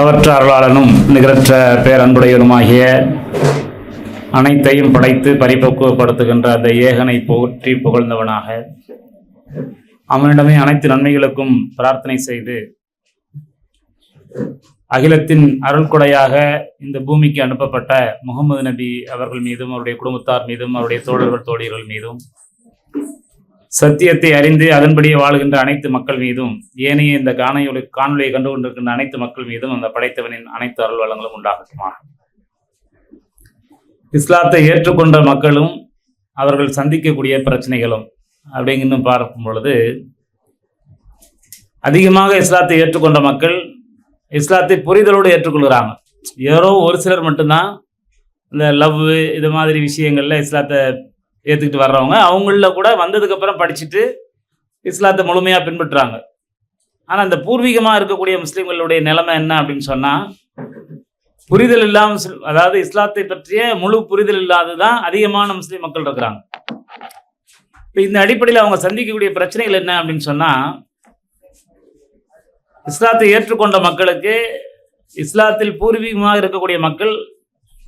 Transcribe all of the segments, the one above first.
அளவற்ற அருளாளனும் நிகரற்ற பேரன்புடையனுமாகிய அனைத்தையும் படைத்து பரிபக்குவப்படுத்துகின்ற அந்த ஏகனை போற்றி புகழ்ந்தவனாக அவனிடமே அனைத்து நன்மைகளுக்கும் பிரார்த்தனை செய்து அகிலத்தின் அருள்கொடையாக இந்த பூமிக்கு அனுப்பப்பட்ட முகமது நபி அவர்கள் மீதும் அவருடைய குடும்பத்தார் மீதும் அவருடைய தோழர்கள் தோழியர்கள் மீதும் சத்தியத்தை அறிந்து அதன்படியே வாழ்கின்ற அனைத்து மக்கள் மீதும் ஏனைய இந்த காணொலியை கண்டு கொண்டிருக்கின்ற அனைத்து மக்கள் மீதும் அந்த படைத்தவனின் அனைத்து அருள் வளங்களும் உண்டாகட்டுமா. இஸ்லாத்தை ஏற்றுக்கொண்ட மக்களும் அவர்கள் சந்திக்கக்கூடிய பிரச்சனைகளும் அப்படிங்கின்னு பார்க்கும் பொழுது அதிகமாக இஸ்லாத்தை ஏற்றுக்கொண்ட மக்கள் இஸ்லாத்தை புரிதலோடு ஏற்றுக்கொள்கிறாங்க. யாரோ ஒரு சிலர் மட்டும்தான் இந்த லவ் இது மாதிரி விஷயங்கள்ல இஸ்லாத்தை ஏற்றுக்கிட்டு வர்றவங்க, அவங்கள கூட வந்ததுக்கப்புறம் படிச்சுட்டு இஸ்லாத்தை முழுமையாக பின்பற்றுறாங்க. ஆனால் அந்த பூர்வீகமாக இருக்கக்கூடிய முஸ்லீம்களுடைய நிலைமை என்ன அப்படின்னு சொன்னால், புரிதல் இல்லாமல், அதாவது இஸ்லாத்தை பற்றிய முழு புரிதல் இல்லாததான் அதிகமான முஸ்லீம் மக்கள் இருக்கிறாங்க. இப்போ இந்த அடிப்படையில் அவங்க சந்திக்கக்கூடிய பிரச்சனைகள் என்ன அப்படின்னு சொன்னால், இஸ்லாத்தை ஏற்றுக்கொண்ட மக்களுக்கு இஸ்லாத்தில் பூர்வீகமாக இருக்கக்கூடிய மக்கள்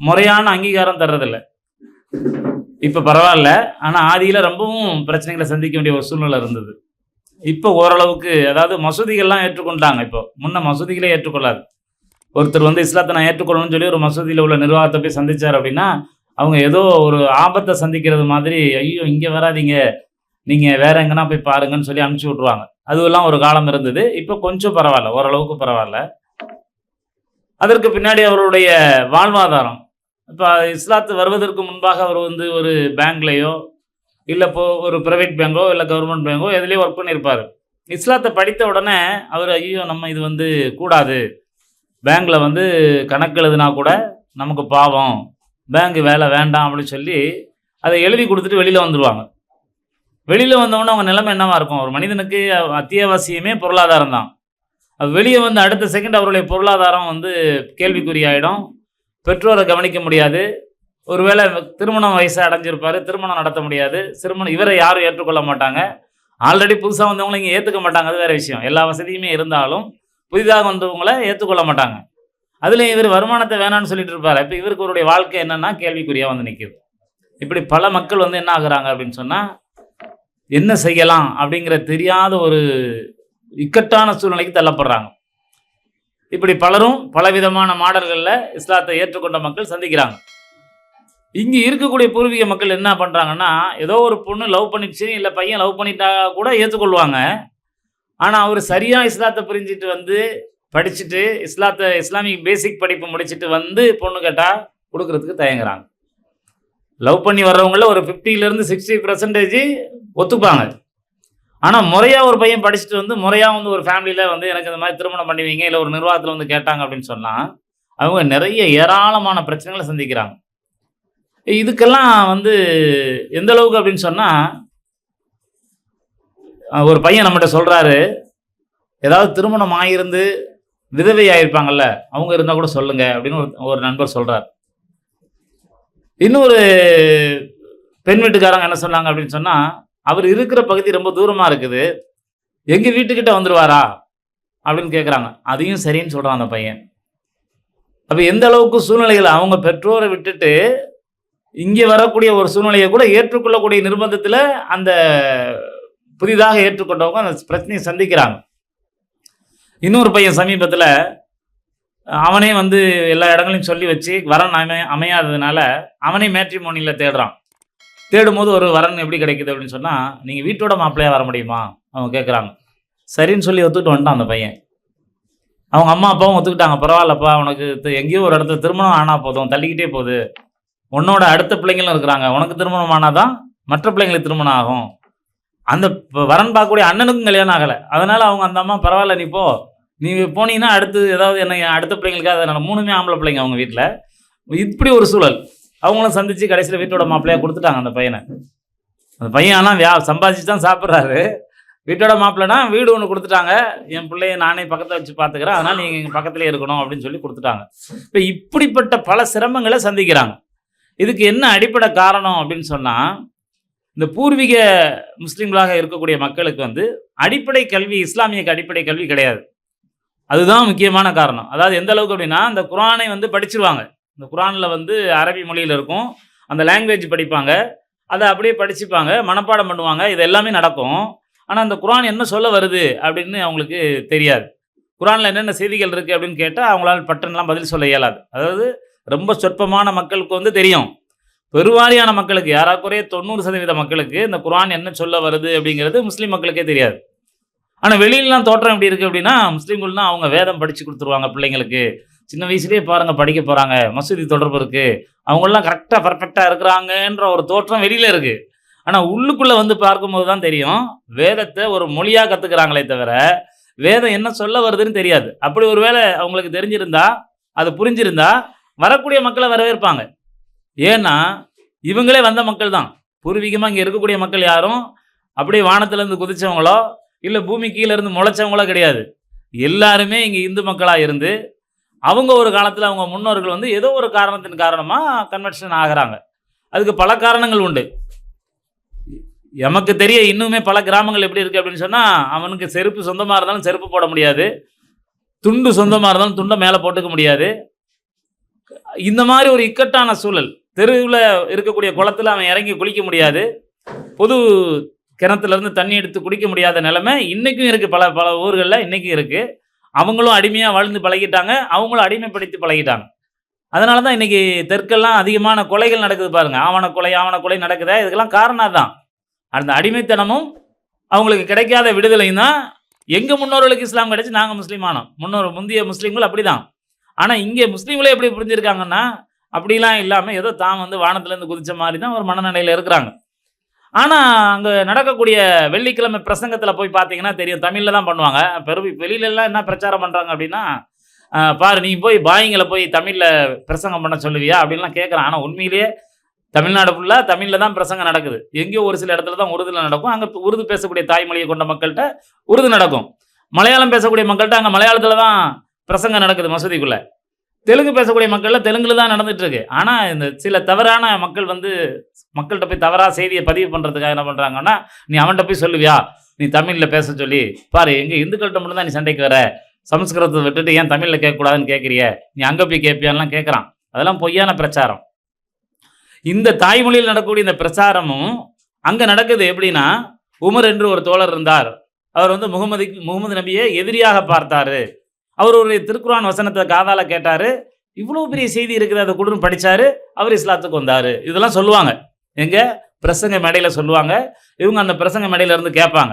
முறையான அங்கீகாரம் தர்றதில்லை. இப்போ பரவாயில்ல, ஆனால் ஆதியில் ரொம்பவும் பிரச்சனைகளை சந்திக்க வேண்டிய ஒரு சூழ்நிலை இருந்தது. இப்போ ஓரளவுக்கு, அதாவது மசூதிகள்லாம் ஏற்றுக்கொண்டாங்க. இப்போ முன்ன மசூதிகளே ஏற்றுக்கொள்ளாது. ஒருத்தர் இஸ்லாத்தை நான் ஏற்றுக்கொள்ளணும்னு சொல்லி ஒரு மசூதியில் உள்ள நிர்வாகத்தை போய் சந்திச்சார் அப்படின்னா அவங்க ஏதோ ஒரு ஆபத்தை சந்திக்கிறது மாதிரி, ஐயோ இங்கே வராதிங்க, நீங்கள் வேற எங்கன்னா போய் பாருங்கன்னு சொல்லி அனுப்பிச்சி விட்ருவாங்க. அதுவெல்லாம் ஒரு காலம் இருந்தது. இப்போ கொஞ்சம் பரவாயில்ல, ஓரளவுக்கு பரவாயில்ல. அதற்கு பின்னாடி அவருடைய வாழ்வாதாரம், இப்போ இஸ்லாத்து வருவதற்கு முன்பாக அவர் ஒரு பேங்க்லேயோ இல்லை இப்போ ஒரு ப்ரைவேட் பேங்கோ இல்லை கவர்மெண்ட் பேங்கோ எதுலேயோ ஒர்க் பண்ணியிருப்பார். இஸ்லாத்தை படித்த உடனே அவர் ஐயோ நம்ம இது கூடாது, பேங்க்கில் கணக்கு எழுதுனா கூட நமக்கு பாவம், பேங்க் வேலை வேண்டாம் அப்படின்னு சொல்லி அதை எழுதி கொடுத்துட்டு வெளியில் வந்துடுவாங்க. வெளியில் வந்தவொடனே அவங்க நிலைமை என்னவா இருக்கும்? ஒரு மனிதனுக்கு அத்தியாவசியமே பொருளாதாரம் தான். வெளியே அடுத்த செகண்ட் அவருடைய பொருளாதாரம் கேள்விக்குறியாயிடும். பெற்றோரை கவனிக்க முடியாது. ஒருவேளை திருமணம் வயசை அடைஞ்சிருப்பார், திருமணம் நடத்த முடியாது. இவரை யாரும் ஏற்றுக்கொள்ள மாட்டாங்க. ஆல்ரெடி புதுசாக வந்தவங்களை இங்கே ஏற்றுக்க மாட்டாங்க, அது வேறு விஷயம். எல்லா வசதியுமே இருந்தாலும் புதிதாக வந்தவங்களை ஏற்றுக்கொள்ள மாட்டாங்க. அதில் இவர் வருமானத்தை வேணான்னு சொல்லிட்டு இருப்பார். இப்போ இவருக்கு அவருடைய வாழ்க்கை என்னன்னா கேள்விக்குறியாக நிற்கிது. இப்படி பல மக்கள் என்ன ஆகுறாங்க அப்படின்னு சொன்னால், என்ன செய்யலாம் அப்படிங்கிற தெரியாத ஒரு இக்கட்டான சூழ்நிலைக்கு தள்ளப்படுறாங்க. இப்படி பலரும் பலவிதமான மாடல்களில் இஸ்லாத்தை ஏற்றுக்கொண்ட மக்கள் சந்திக்கிறாங்க. இங்கே இருக்கக்கூடிய பூர்வீக மக்கள் என்ன பண்ணுறாங்கன்னா, ஏதோ ஒரு பொண்ணு லவ் பண்ணிடுச்சு, இல்லை பையன் லவ் பண்ணிட்டா கூட ஏற்றுக்கொள்வாங்க. ஆனால் அவர் சரியாக இஸ்லாத்தை புரிஞ்சிட்டு படிச்சுட்டு இஸ்லாமிக் பேசிக் படிப்பு முடிச்சுட்டு பொண்ணு கேட்டால் கொடுக்கறதுக்கு தயங்குறாங்க. லவ் பண்ணி வர்றவங்கள ஒரு 50% 60% ஒத்துப்பாங்க. ஆனால் முறையாக ஒரு பையன் படிச்சுட்டு முறையாக ஒரு ஃபேமிலியில் எனக்கு இந்த மாதிரி திருமணம் பண்ணுவீங்க இல்லை ஒரு நிர்வாகத்தில் கேட்டாங்க அப்படின்னு சொன்னால் அவங்க நிறைய ஏராளமான பிரச்சனைகளை சந்திக்கிறாங்க. இதுக்கெல்லாம் எந்த அளவுக்கு அப்படின்னு சொன்னால், ஒரு பையன் நம்மகிட்ட சொல்கிறாரு, ஏதாவது திருமணம் ஆகியிருந்து விதவை ஆகியிருப்பாங்கல்ல, அவங்க இருந்தால் கூட சொல்லுங்க அப்படின்னு ஒரு நண்பர் சொல்கிறார். இன்னொரு பெண் வீட்டுக்காரங்க என்ன சொன்னாங்க அப்படின்னு சொன்னால், அவர் இருக்கிற பகுதி ரொம்ப தூரமாக இருக்குது, எங்கள் வீட்டுக்கிட்ட வந்துடுவாரா அப்படின்னு கேட்குறாங்க. அதையும் சரின்னு சொல்கிறான் அந்த பையன். அப்போ எந்த அளவுக்கு சூழ்நிலைகள், அவங்க பெற்றோரை விட்டுட்டு இங்கே வரக்கூடிய ஒரு சூழ்நிலையை கூட ஏற்றுக்கொள்ளக்கூடிய நிர்பந்தத்தில் அந்த புதிதாக ஏற்றுக்கொண்டவங்க அந்த பிரச்சனையை சந்திக்கிறாங்க. இன்னொரு பையன் சமீபத்தில் அவனே எல்லா இடங்களையும் சொல்லி வச்சு வரன் அமையாததுனால அவனே மேட்ரிமோனியில் தேடுறான். தேடும்போது ஒரு வரன் எப்படி கிடைக்குது அப்படின்னு சொன்னால், நீங்கள் வீட்டோட மாப்பிள்ளையாக வர முடியுமா அவங்க கேட்குறாங்க. சரின்னு சொல்லி ஒத்துக்கிட்டு வந்துட்டான் அந்த பையன். அவங்க அம்மா அப்பாவும் ஒத்துக்கிட்டாங்க. பரவாயில்லப்பா, உனக்கு எங்கேயோ ஒரு இடத்துல திருமணம் ஆனால் போதும், தள்ளிக்கிட்டே போகுது, உன்னோட அடுத்த பிள்ளைங்களும் இருக்கிறாங்க, உனக்கு திருமணம் ஆனால் தான் மற்ற பிள்ளைங்களுக்கு திருமணம் ஆகும், அந்த வரன் பார்க்கக்கூடிய அண்ணனுக்கும் கல்யாணம் ஆகலை, அதனால் அவங்க அந்த அம்மா பரவாயில்ல நீ போனீங்கன்னா அடுத்து ஏதாவது என்ன அடுத்த பிள்ளைங்களுக்காக, அதனால் 3 ஆம்பளை பிள்ளைங்க அவங்க வீட்டில். இப்படி ஒரு சூழல் அவங்களும் சந்தித்து கடைசியில் வீட்டோட மாப்பிள்ளையாக கொடுத்துட்டாங்க அந்த பையனை. அந்த பையன் ஆனால் சம்பாதிச்சு தான் சாப்பிட்றாரு. வீட்டோட மாப்பிள்ளைனா வீடு ஒன்று கொடுத்துட்டாங்க, என் பிள்ளைய நானே பக்கத்தில் வச்சு பார்த்துக்கிறேன், அதனால் நீங்கள் எங்கள் பக்கத்துலேயே இருக்கணும் அப்படின்னு சொல்லி கொடுத்துட்டாங்க. இப்போ இப்படிப்பட்ட பல சிரமங்களை சந்திக்கிறாங்க. இதுக்கு என்ன அடிப்படை காரணம் அப்படின்னு சொன்னால், இந்த பூர்வீக முஸ்லீம்களாக இருக்கக்கூடிய மக்களுக்கு அடிப்படை கல்வி, இஸ்லாமிய அடிப்படை கல்வி கிடையாது. அதுதான் முக்கியமான காரணம். அதாவது எந்த அளவுக்கு அப்படின்னா, அந்த குர்ஆனை வந்து படிச்சிருவாங்க. இந்த குர்ஆன்ல வந்து அரபி மொழியில இருக்கும். அந்த லாங்குவேஜ் படிப்பாங்க. அத அப்படியே படிச்சுப்பாங்க. மனப்பாடம் பண்ணுவாங்க. இது எல்லாமே நடக்கும். ஆனா, அந்த குர்ஆன் என்ன சொல்ல வருது அப்படின்னு அவங்களுக்கு தெரியாது. குர்ஆன்ல என்னென்ன செய்திகள் இருக்கு அப்படின்னு கேட்டா, அவங்களால பட்டுன்னுலாம் பதில் சொல்ல இயலாது. அதாவது ரொம்ப சொற்பமான மக்களுக்கு வந்து தெரியும். பெருவாரியான மக்களுக்கு ஏறக்குறைய 90% மக்களுக்கு இந்த குர்ஆன் என்ன சொல்ல வருது அப்படிங்கிறது முஸ்லீம் மக்களுக்கே தெரியாது. ஆனா வெளியிலலாம் தோற்றம் எப்படி இருக்கு அப்படின்னா, முஸ்லீம்கள்னா அவங்க வேதம் படிச்சு குடுத்துருவாங்க பிள்ளைங்களுக்கு. சின்ன வயசுலயே பாருங்க படிக்க போறாங்க. மசூதி தொடர்பு இருக்கு. அவங்கலாம் கரெக்ட்டா, பெர்ஃபெக்ட்டா இருக்கிறாங்கன்ற ஒரு தோற்றம் வெளியில இருக்கு. ஆனா உள்ளுக்குள்ள வந்து பார்க்கும்போது தான் தெரியும், வேதத்த ஒரு மொழியா கத்துக்கிறாங்களே தவிர, வேதம் என்ன சொல்ல வருதுன்னு தெரியாது. அப்படி ஒரு வேளை அவங்களுக்கு தெரிஞ்சிருந்தா, அது புரிஞ்சிருந்தா, வரக்கூடிய மக்கள வரவேற்பாங்க. ஏன்னா, இவங்களே வந்த மக்கள் தான். பூர்வீகமா இங்க இருக்கக்கூடிய மக்கள் யாரும், அப்படியே வானத்திலருந்து குதிச்சவங்களோ, இல்ல பூமி கீழ இருந்து முளைச்சவங்களோ கிடையாது. எல்லாருமே இங்க இந்து மக்களா இருந்து, அவங்க ஒரு காலத்துல அவங்க முன்னோர்கள் வந்து ஏதோ ஒரு காரணத்தின் காரணமா கன்வர்ஷன் ஆகுறாங்க. அதுக்கு பல காரணங்கள் உண்டு. எமக்கு தெரிய இன்னுமே பல கிராமங்கள் எப்படி இருக்கு அப்படின்னு சொன்னா, அவனுக்கு செருப்பு சொந்தமா இருந்தாலும் செருப்பு போட முடியாது. துண்டு சொந்தமா இருந்தாலும் துண்ட மேல போட்டுக்க முடியாது. இந்த மாரி ஒரு இக்கட்டான சூழல். தெருவுல இருக்கக்கூடிய குளத்துல அவன் இறங்கி குளிக்க முடியாது. பொது கிணத்துலருந்து தண்ணி எடுத்து குடிக்க முடியாத நிலைமை இன்னைக்கும் இருக்கு. பல பல ஊர்கள்ல இன்னைக்கும் இருக்கு. அவங்களும் அடிமையா வாழ்ந்து பழகிட்டாங்க. அவங்களும் அடிமைப்படுத்தி பழகிட்டாங்க. அதனால தான் இன்னைக்கு தெற்கெல்லாம் அதிகமான கொலைகள் நடக்குது பாருங்க. ஆவண கொலை நடக்குதே இதுக்கெல்லாம் காரணம் அதான். அந்த அடிமைத்தனமும், அவங்களுக்கு கிடைக்காத விடுதலையும் தான் எங்க முன்னோர்களுக்கு இஸ்லாம் கிடைச்சு நாங்க முஸ்லீம் ஆனோம். முந்தைய முஸ்லீம்கள் அப்படிதான். ஆனா இங்க முஸ்லீம்களே எப்படி புரிஞ்சிருக்காங்கன்னா, அப்படிலாம் இல்லாம ஏதோ தான் வந்து வானத்திலேருந்து குதிச்ச மாரி தான் ஒரு மனநிலையில இருக்கிறாங்க. ஆனா, அங்க நடக்கக்கூடிய வெள்ளிக்கிழமை பிரசங்கத்தில போய் பார்த்தீங்கன்னா தெரியும். தமிழ்ல தான் பண்ணுவாங்க. வெளியிலலாம் என்ன பிரச்சாரம் பண்றாங்க அப்படின்னா, பாரு நீ போய் பாய்ங்கள போய் தமிழ்ல பிரசங்கம் பண்ண சொல்லுவியா? அப்படின்லாம் கேட்குறான். ஆனா உண்மையிலேயே தமிழ்நாடு ஃபுல்லா தமிழ்ல தான் பிரசங்கம் நடக்குது. எங்கேயோ ஒரு சில இடத்துல தான் உருதுல நடக்கும். அங்க உருது பேசக்கூடிய தாய்மொழியை கொண்ட மக்கள்ட்ட உருது நடக்கும். மலையாளம் பேசக்கூடிய மக்கள்ட்ட அங்க மலையாளத்தில தான் பிரசங்கம் நடக்குது மசூதிக்குள்ள. தெலுங்கு பேசக்கூடிய மக்கள்ல தெலுங்குல தான் நடந்துட்டு இருக்கு. ஆனா, இந்த சில தவறான மக்கள் வந்து மக்கள்ட்ட போய் தவறா செய்திய பதிவு பண்றதுக்காக என்ன பண்றாங்கன்னா, "நீ அவன்ட்ட போய் சொல்லுவியா? நீ தமிழ்ல பேச சொல்லி, பாரு எங்க இந்துக்கள்ட்ட மட்டும் தான் நீ சண்டைக்கு வர. சமஸ்கிருதத்த விட்டுட்டு ஏன் தமிழ்ல கேட்கக்கூடாதுன்னு கேட்கிறிய? நீ அங்க போய் கேட்பியான்லாம்" கேட்கறான். அதெல்லாம் பொய்யான பிரச்சாரம். இந்த தாய்மொழியில் நடக்கக்கூடிய இந்த பிரச்சாரமும் அங்க நடக்குது எப்படின்னா, உமர் என்று ஒரு தோழர் இருந்தார். அவர் வந்து முகமது நபியை எதிரியாக பார்த்தாரு. அவர் ஒரு திருக்குர்ஆன் வசனத்த காதால கேட்டாரு. இவ்வளோ பெரிய செய்தி இருக்குது அத குடுன்னு படிச்சாரு. அவர் இஸ்லாத்துக்கு வந்தாரு. இதெல்லாம் சொல்லுவாங்க. எங்க? பிரசங்க மேடையில சொல்லுவாங்க. இவங்க அந்த பிரசங்க மேடையில இருந்து கேட்பாங்க.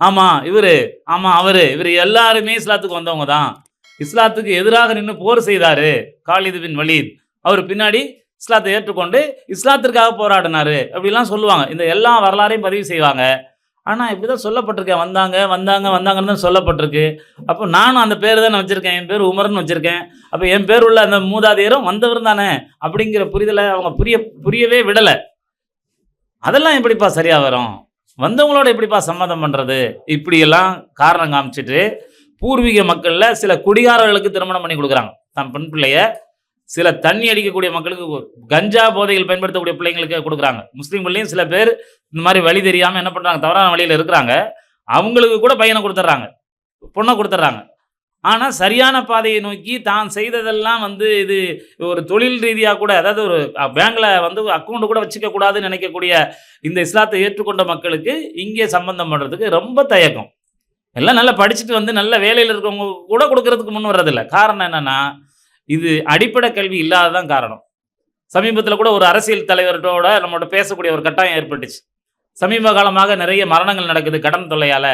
ஆமா இவரு, ஆமா அவரு, இவரு எல்லாருமே இஸ்லாத்துக்கு வந்தவங்க தான். இஸ்லாத்துக்கு எதிராக நின்னு போர் செய்தாரு காலித் பின் வலீத். அவர் பின்னாடி இஸ்லாத்தை ஏற்றுக்கொண்டு இஸ்லாத்திற்காக போராடினாரு. அப்படிலாம் சொல்லுவாங்க. இந்த எல்லா வரலாறையும் பதிவு செய்வாங்க. ஆனா, இப்படிதான் சொல்லப்பட்டிருக்கு. வந்தாங்கன்னு தான் சொல்லப்பட்டிருக்கு. அப்போ நானும் அந்த பேரு தானே வச்சிருக்கேன். என் பேரு உமர்ன்னு வச்சிருக்கேன். அப்ப என் பேர் உள்ள அந்த மூதாதையரும் வந்தவர் தானே அப்படிங்கிற புரிதல அவங்க புரியவே விடல. அதெல்லாம் எப்படிப்பா சரியா வரும்? வந்தவங்களோட எப்படிப்பா சம்மதம் பண்றது? இப்படியெல்லாம் காரணம் காமிச்சிட்டு, பூர்வீக மக்கள்ல சில குடிகாரர்களுக்கு திருமணம் பண்ணி குடுக்குறாங்க. தன் பெண் பிள்ளைய சில தண்ணி அடிக்கக்கூடிய மக்களுக்கு, கஞ்சா போதைகள் பயன்படுத்தக்கூடிய பிள்ளைங்களுக்கு குடுக்குறாங்க. முஸ்லீம்கள்லயும் சில பேர் இந்த மாரி வழி தெரியாம என்ன பண்றாங்க, தவறான வழியில இருக்கிறாங்க. அவங்களுக்கு கூட பையன குடுத்துடுறாங்க. பொண்ண குடுத்துடுறாங்க. ஆனா, சரியான பாதையை நோக்கி தான் செய்ததெல்லாம் வந்து இது ஒரு தொழில் ரீதியா கூட, அதாவது ஒரு பேங்க்ல வந்து அக்கவுண்ட் கூட வச்சுக்க கூடாதுன்னு நினைக்கக்கூடிய இந்த இஸ்லாத்தை ஏற்றுக்கொண்ட மக்களுக்கு இங்கே சம்பந்தம் பண்றதுக்கு ரொம்ப தயக்கம். எல்லாம் நல்லா படிச்சுட்டு வந்து நல்ல வேலையில இருக்கவங்க கூட குடுக்கறதுக்கு முன் வர்றதில்ல. காரணம் என்னன்னா, இது அடிப்படை கல்வி இல்லாததான் காரணம். சமீபத்தில கூட ஒரு அரசியல் தலைவரோட நம்மோட பேசக்கூடிய ஒரு கட்டாயம் ஏற்பட்டுச்சு. சமீப காலமாக நிறைய மரணங்கள் நடக்குது கடன் தொல்லையால.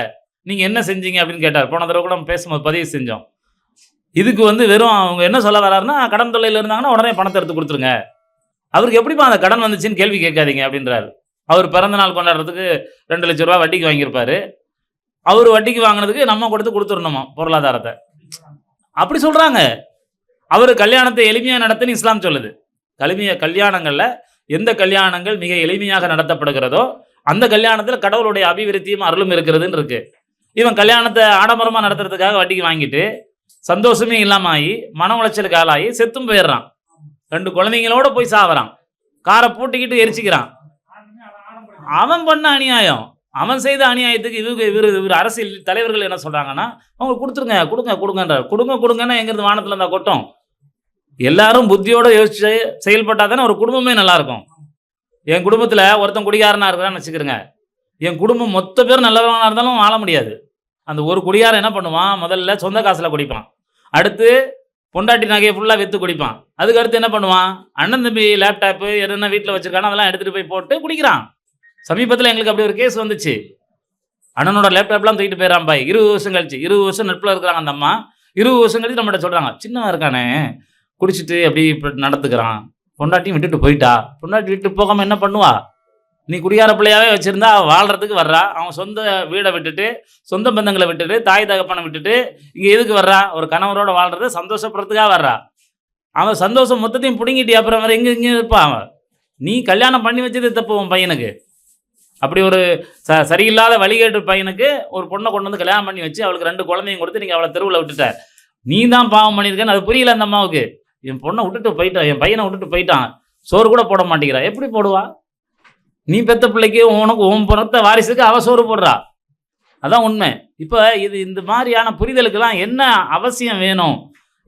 நீங்க என்ன செஞ்சீங்க அப்படின்னு கேட்டார். போன தடவ கூட நம்ம பேசும்போது பதிவு செஞ்சோம். இதுக்கு வந்து வெறும் அவங்க என்ன சொல்ல வர்றாருன்னா, கடன் தொல்லையில இருந்தாங்கன்னா உடனே பணத்த எடுத்து குடுத்துருங்க. அவருக்கு எப்படிப்பா அந்த கடன் வந்துச்சுன்னு கேள்வி கேட்காதீங்க அப்படின்றாரு. அவர் பிறந்த நாள் கொண்டாடுறதுக்கு ரூ. 2,00,000 வட்டிக்கு வாங்கியிருப்பாரு. அவரு வட்டிக்கு வாங்குனதுக்கு நம்ம குடுத்துறணுமா பொருளாதாரத்த. அப்படி சொல்றாங்க. அவரு கல்யாணத்தை எளிமையா நடத்துன்னு இஸ்லாம் சொல்லுது. கல்யாணங்கள்ல எந்த கல்யாணங்கள் மிக எளிமையாக நடத்தப்படுகிறதோ, அந்த கல்யாணத்துல கடவுளுடைய அபிவிருத்தியும் அருளும் இருக்கிறதுன்னு இருக்கு. இவன் கல்யாணத்தை ஆடம்பரமா நடத்துறதுக்காக வட்டிக்கு வாங்கிட்டு, சந்தோஷமே இல்லாம ஆகி, மன உளைச்சலுக்கு ஆளாகி செத்தும் போயிடுறான். 2 குழந்தைங்களோட போய் சாவறான். காரை பூட்டிக்கிட்டு எரிச்சுக்கிறான். அவன் பண்ண அநியாயம். அவன் செய்த அநியாயத்துக்கு இவர் அரசியல் தலைவர்கள் என்ன சொல்கிறாங்கன்னா, அவங்க கொடுங்கன்னா எங்கிறது வானத்தில் இருந்தால் கொட்டும். எல்லாரும் புத்தியோடு யோசிச்சு செயல்பட்டால் தானே ஒரு குடும்பமே நல்லாயிருக்கும். என் குடும்பத்தில் ஒருத்தன் குடிகாரனாக இருக்கிறான்னு வச்சுக்கிறேங்க, என் குடும்பம் மொத்த பேர் நல்லவனாக இருந்தாலும் வாழ முடியாது. அந்த ஒரு குடிகாரன் என்ன பண்ணுவான், முதல்ல சொந்த காசில் குடிப்பான், அடுத்து பொண்டாட்டி நகையை ஃபுல்லாக விற்று குடிப்பான், அதுக்கு அடுத்து என்ன பண்ணுவான், அண்ணன் தம்பி லேப்டாப்பு என்ன வீட்டில் வச்சுருக்கானோ அதெல்லாம் எடுத்துகிட்டு போய் போட்டு குடிக்கிறான். சமீபத்தில் எங்களுக்கு அப்படி ஒரு கேஸ் வந்துச்சு. அண்ணனோட லேப்டாப்லாம் தூக்கிட்டு போயிடறான் பாய். 20 வருஷம் கழிச்சு, 20 வருஷம் நட்பில் இருக்கிறாங்க அந்த அம்மா. 20 வருஷம் கழிச்சு நம்மகிட்ட சொல்கிறாங்க, சின்னவன் இருக்கானே குடிச்சிட்டு அப்படி இப்படி நடத்துக்கிறான், பொண்டாட்டியும் விட்டுட்டு போயிட்டா. பொண்டாட்டி விட்டு போகாமல் என்ன பண்ணுவா, நீ குடியார பிள்ளையாவே வச்சுருந்தா அவள் வாழ்கிறதுக்கு வர்றா. அவன் சொந்த வீடை விட்டுட்டு, சொந்த பந்தங்களை விட்டுட்டு, தாய் தகப்பனை விட்டுட்டு இங்கே எதுக்கு வர்றா, ஒரு கணவரோட வாழ்கிறத சந்தோஷப்படுறதுக்காக வர்றா. அவன் சந்தோஷம் மொத்தத்தையும் பிடுங்கிட்டு அப்புறம் வேறு எங்கே இருப்பான் அவன். நீ கல்யாணம் பண்ணி வச்சது தப்பு உன் பையனுக்கு. அப்படி ஒரு சரியில்லாத வழிகேட்டு பையனுக்கு ஒரு பொண்ணை கொண்டு வந்து கல்யாணம் பண்ணி வச்சு அவளுக்கு 2 குழந்தையும் கொடுத்து நீங்கள் அவளை தெருவில் விட்டுட்ட. நீ தான் பாவம் பண்ணியிருக்கேன்னு அது புரியல அந்த அம்மாவுக்கு. என் பொண்ணை விட்டுட்டு போயிட்டான், என் பையனை விட்டுட்டு போயிட்டான், சோறு கூட போட மாட்டேங்கிறா. எப்படி போடுவா? நீ பெத்த பிள்ளைக்கு உனக்கு உன் பொண்ணத்த வாரிசுக்கு அவ சோறு போடுறா. அதான் உண்மை. இப்போ இந்த மாதிரியான புரிதலுக்கெல்லாம் என்ன அவசியம் வேணும்,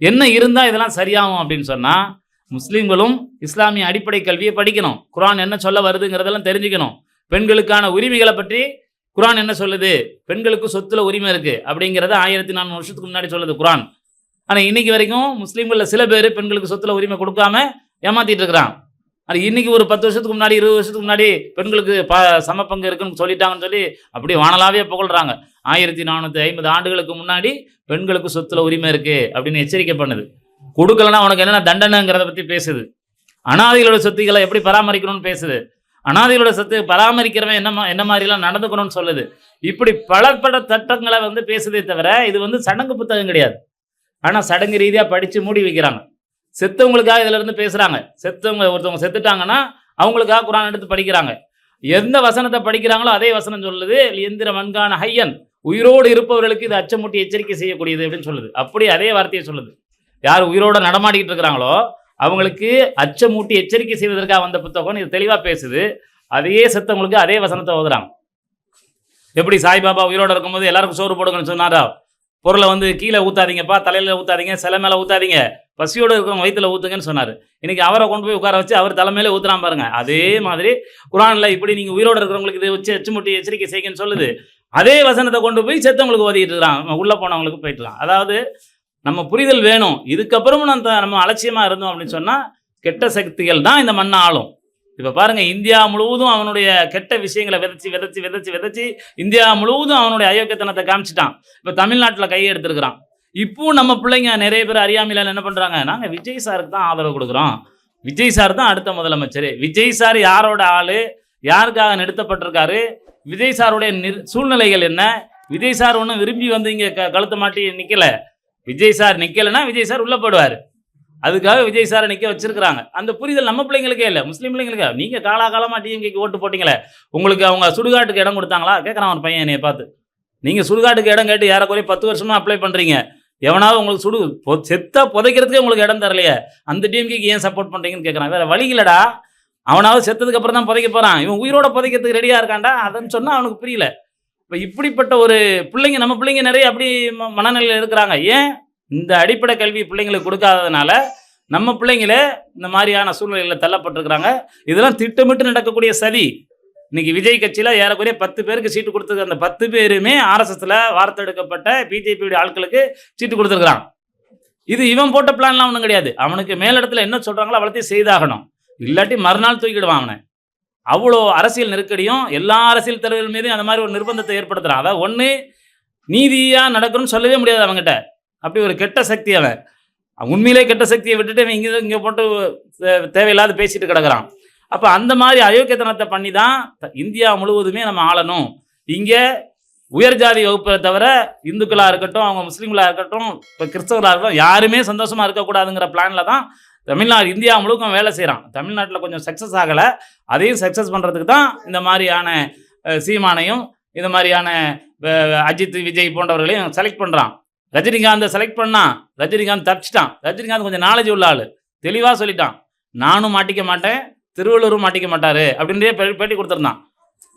என்ன இருந்தால் இதெல்லாம் சரியாகும் அப்படின்னு சொன்னால், முஸ்லீம்களும் இஸ்லாமிய அடிப்படை கல்வியை படிக்கணும். குர்ஆன் என்ன சொல்ல வருதுங்கிறதெல்லாம் தெரிஞ்சுக்கணும். பெண்களுக்கான உரிமைகளை பற்றி குர்ஆன் என்ன சொல்லுது, பெண்களுக்கு சொத்துல உரிமை இருக்குது அப்படிங்கிறத 1400 வருஷத்துக்கு முன்னாடி சொல்லுது குர்ஆன். ஆனால் இன்றைக்கி வரைக்கும் முஸ்லீம்களில் சில பேர் பெண்களுக்கு சொத்துல உரிமை கொடுக்காம ஏமாற்றிட்டு இருக்கிறான். அது இன்றைக்கி ஒரு 10 வருஷத்துக்கு முன்னாடி 20 வருஷத்துக்கு முன்னாடி பெண்களுக்கு சம பங்கு இருக்குன்னு சொல்லிட்டாங்கன்னு சொல்லி அப்படி வானலாவே புகழ்கிறாங்க. 1450 ஆண்டுகளுக்கு முன்னாடி பெண்களுக்கு சொத்துல உரிமை இருக்குது அப்படின்னு எச்சரிக்கை பண்ணுது. கொடுக்கலன்னா உனக்கு என்னென்ன தண்டனைங்கிறத பற்றி பேசுது. அனாதைகளோட சொத்துக்களை எப்படி பராமரிக்கணும்னு பேசுது. அனாதைகளோட சொத்து பராமரிக்கிறவன் என்ன மாதிரிலாம் நடந்துக்கணும்னு சொல்லுது. இப்படி பல சட்டங்களை பேசுதே தவிர இது சடங்கு புத்தகம் கிடையாது. ஆனால் சடங்கு ரீதியாக படித்து மூடி வைக்கிறாங்க. செத்தவங்களுக்காக இதில் இருந்து பேசுகிறாங்க. ஒருத்தவங்க செத்துட்டாங்கன்னா அவங்களுக்காக குர்ஆன் எடுத்து படிக்கிறாங்க. எந்த வசனத்தை படிக்கிறாங்களோ அதே வசனம் சொல்லுது, எந்திர மன்கான ஹையன், உயிரோடு இருப்பவர்களுக்கு இது அச்சமூட்டி எச்சரிக்கை செய்யக்கூடியது அப்படின்னு சொல்லுது. அப்படி அதே வார்த்தையை சொல்லுது. யார் உயிரோடு நடமாடிக்கிட்டு இருக்கிறாங்களோ அவங்களுக்கு அச்சமூட்டி எச்சரிக்கை செய்வதற்காக வந்த புத்தகம் இது தெளிவாக பேசுது. அதையே செத்தவங்களுக்கு அதே வசனத்தை ஓதுறாங்க. எப்படி சாய்பாபா உயிரோடு இருக்கும்போது எல்லாருக்கும் சோறு போடுங்கன்னு சொன்னாரா, பொருளை கீழே ஊற்றாதீங்கப்பா, தலையில் ஊற்றாதீங்க, சிலை மேலே ஊற்றாதீங்க, பசியோடு இருக்கிறவங்க வயிற்றில் ஊற்றுங்கன்னு சொன்னார். இன்றைக்கி அவரை கொண்டு போய் உட்கார வச்சு அவர் தலைமையிலே ஊற்றுறான் பாருங்க. அதே மாதிரி குர்ஆனில் இப்படி நீங்கள் உயிரோடு இருக்கிறவங்களுக்கு இதை வச்சு அச்சுமுட்டி எச்சரிக்கை செய்யுங்கன்னு சொல்லுது. அதே வசனத்தை கொண்டு போய் செத்தவங்களுக்கு ஓதிட்டு இருக்கிறான், உள்ளே போனவங்களுக்கு போயிட்டுலாம். அதாவது நம்ம புரிதல் வேணும். இதுக்கப்புறமும் நம்ம அலட்சியமாக இருந்தோம் அப்படின்னு சொன்னால் கெட்ட சக்திகள் தான் இந்த மண்ணை ஆளும். இப்போ பாருங்கள், இந்தியா முழுவதும் அவனுடைய கெட்ட விஷயங்களை விதைச்சி இந்தியா முழுவதும் அவனுடைய அயோக்கியத்தனத்தை காமிச்சிட்டான். இப்போ தமிழ்நாட்டில் கையை எடுத்துருக்கிறான். இப்போவும் நம்ம பிள்ளைங்க நிறைய பேர் அறியாமையில் என்ன பண்ணுறாங்க, நாங்கள் விஜய் சாருக்கு தான் ஆதரவு கொடுக்குறோம், விஜய் சார் தான் அடுத்த முதலமைச்சர். விஜய் சார் யாரோட ஆள், யாருக்காக நிறுத்தப்பட்டிருக்காரு, விஜய் சாருடைய சூழ்நிலைகள் என்ன, விஜய் சார் ஒன்றும் விரும்பி இங்கே கழுத்தை மாட்டி நிற்கலை. விஜய் சார் நிற்கலைன்னா விஜய் சார் உள்ளே போடுவார். அதுக்காக விஜய் சாரை நிற்க வச்சிருக்கிறாங்க. அந்த புரிதல் நம்ம பிள்ளைங்களுக்கே இல்லை, முஸ்லீம் பிள்ளைங்களுக்கே. நீங்கள் காலாகாலமாக டிஎம்கேக்கு ஓட்டு போட்டிங்களே, உங்களுக்கு அவங்க சுடுகாட்டுக்கு இடம் கொடுத்தாங்களா கேட்குறான் ஒரு பையன் என்னையை பார்த்து. நீங்கள் சுடுகாட்டுக்கு இடம் கேட்டு ஏறக்குறைய 10 வருஷமாக அப்ளை பண்ணுறீங்க. எவனாவது உங்களுக்கு செத்தா புதைக்கிறதுக்கே உங்களுக்கு இடம் தரலையே, அந்த டிஎம்கேக்கு ஏன் சப்போர்ட் பண்ணுறீங்கன்னு கேட்குறான். வேறு வழி இல்லைடா, அவனாவது செத்ததுக்கு அப்புறம் தான் புதைக்க போகிறான், இவன் உயிரோட புதைக்கிறதுக்கு ரெடியாக இருக்கான்டா. அதுன்னு சொன்னால் அவனுக்கு புரியல. இப்போ இப்படிப்பட்ட ஒரு பிள்ளைங்க, நம்ம பிள்ளைங்க நிறைய அப்படி மனநிலையில் இருக்கிறாங்க. ஏன் இந்த அடிப்படை கல்வி பிள்ளைங்களுக்கு கொடுக்காததுனால நம்ம பிள்ளைங்களே இந்த மாதிரியான சூழ்நிலையில் தள்ளப்பட்டிருக்கிறாங்க. இதெல்லாம் திட்டமிட்டு நடக்கக்கூடிய சதி. இன்னைக்கு விஜய் கட்சியில் ஏறக்குறைய 10 பேருக்கு சீட்டு கொடுத்துருக்க. அந்த 10 பேருமே ஆர்எஸ்எஸ்ல வார்த்தெடுக்கப்பட்ட பிஜேபியுடைய ஆட்களுக்கு சீட்டு கொடுத்துருக்குறான். இது இவன் போட்ட பிளான்லாம் ஒன்றும் கிடையாது. அவனுக்கு மேலிடத்துல என்ன சொல்கிறாங்களோ அவ்வளோத்தையும் செய்தாகணும், இல்லாட்டி மறுநாள் தூக்கிடுவான் அவனை. அவ்வளோ அரசியல் நெருக்கடியும் எல்லா அரசியல் தலைவர்கள் மீதும் அந்த மாதிரி ஒரு நிர்பந்தத்தை ஏற்படுத்துகிறான். அதாவது ஒன்று நீதியாக நடக்கணும்னு சொல்லவே முடியாது அவங்ககிட்ட. அப்படி ஒரு கெட்ட சக்தி அவன். உண்மையிலே கெட்ட சக்தியை விட்டுட்டு அவன் இங்கே போட்டு தேவையில்லாத பேசிட்டு கிடக்கிறான். அப்போ அந்த மாதிரி அயோக்கியத்தனத்தை பண்ணி தான் இந்தியா முழுவதுமே நம்ம ஆளணும். இங்கே உயர்ஜாதி வகுப்பை தவிர இந்துக்களாக இருக்கட்டும், அவங்க முஸ்லீம்களாக இருக்கட்டும், இப்போ கிறிஸ்தவர்களாக இருக்கட்டும், யாருமே சந்தோஷமாக இருக்கக்கூடாதுங்கிற பிளானில் தான் தமிழ்நாடு இந்தியா முழுக்க வேலை செய்கிறான். தமிழ்நாட்டில் கொஞ்சம் சக்ஸஸ் ஆகலை, அதையும் சக்ஸஸ் பண்ணுறதுக்கு தான் இந்த மாதிரியான சீமானையும் இந்த மாதிரியான அஜித் விஜய் போன்றவர்களையும் செலக்ட் பண்ணுறான். ரஜினிகாந்தை செலக்ட் பண்ணான், ரஜினிகாந்த் தப்பிச்சிட்டான். ரஜினிகாந்த் கொஞ்சம் நாலேஜ் உள்ள ஆள், தெளிவாக சொல்லிட்டான், நானும் மாட்டிக்க மாட்டேன், திருவள்ளுவரும் மாட்டிக்க மாட்டார் அப்படின்றே பேட்டி கொடுத்துருந்தான்.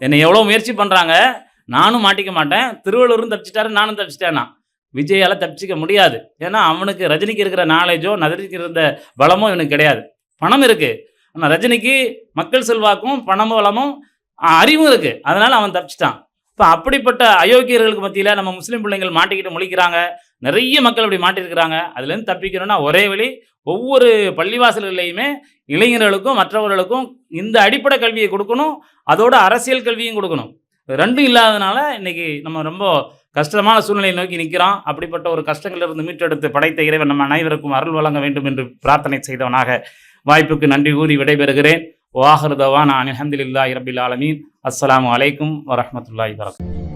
என்னை எவ்வளோ முயற்சி பண்ணுறாங்க, நானும் மாட்டிக்க மாட்டேன். திருவள்ளுவரும் தப்பிச்சிட்டாரு, நானும் தப்பிச்சிட்டேன்னா விஜயால் தப்பிச்சிக்க முடியாது. ஏன்னா அவனுக்கு ரஜினிக்கு இருக்கிற நாலேஜோ ரஜினிக்கு இருந்த பலமோ இவனுக்கு கிடையாது. பணம் இருக்குது, ஆனால் ரஜினிக்கு மக்கள் செல்வாக்கும் பணமும் பலமும் அறிவும் இருக்குது. அதனால் அவன் தப்பிச்சிட்டான். இப்போ அப்படிப்பட்ட அயோக்கியர்களுக்கு மத்தியில் நம்ம முஸ்லீம் பிள்ளைங்கள் மாட்டிக்கிட்டு முழிக்கிறாங்க. நிறைய மக்கள் அப்படி மாட்டியிருக்கிறாங்க. அதுலேருந்து தப்பிக்கணும்னா ஒரே வழி, ஒவ்வொரு பள்ளிவாசல்கள்லையுமே இளைஞர்களுக்கும் மற்றவர்களுக்கும் இந்த அடிப்படை கல்வியை கொடுக்கணும். அதோட அரசியல் கல்வியும் கொடுக்கணும். ரெண்டும் இல்லாததுனால இன்னைக்கு நம்ம ரொம்ப கஷ்டமான சூழ்நிலையை நோக்கி நிற்கிறோம். அப்படிப்பட்ட ஒரு கஷ்டங்களிலிருந்து மீட்டெடுத்து படைத்த இறைவன் நம்ம அனைவருக்கும் அருள் வழங்க வேண்டும் என்று பிரார்த்தனை செய்தவனாக வாய்ப்புக்கு நன்றி கூறி விடைபெறுகிறேன். வாஹிரு தவானா அல்ஹம்துலில்லாஹி ரப்பில் ஆலமீன். அஸ்ஸலாமு அலைக்கும் வரஹ்மத்துல்லாஹி வபரகாத்துஹு.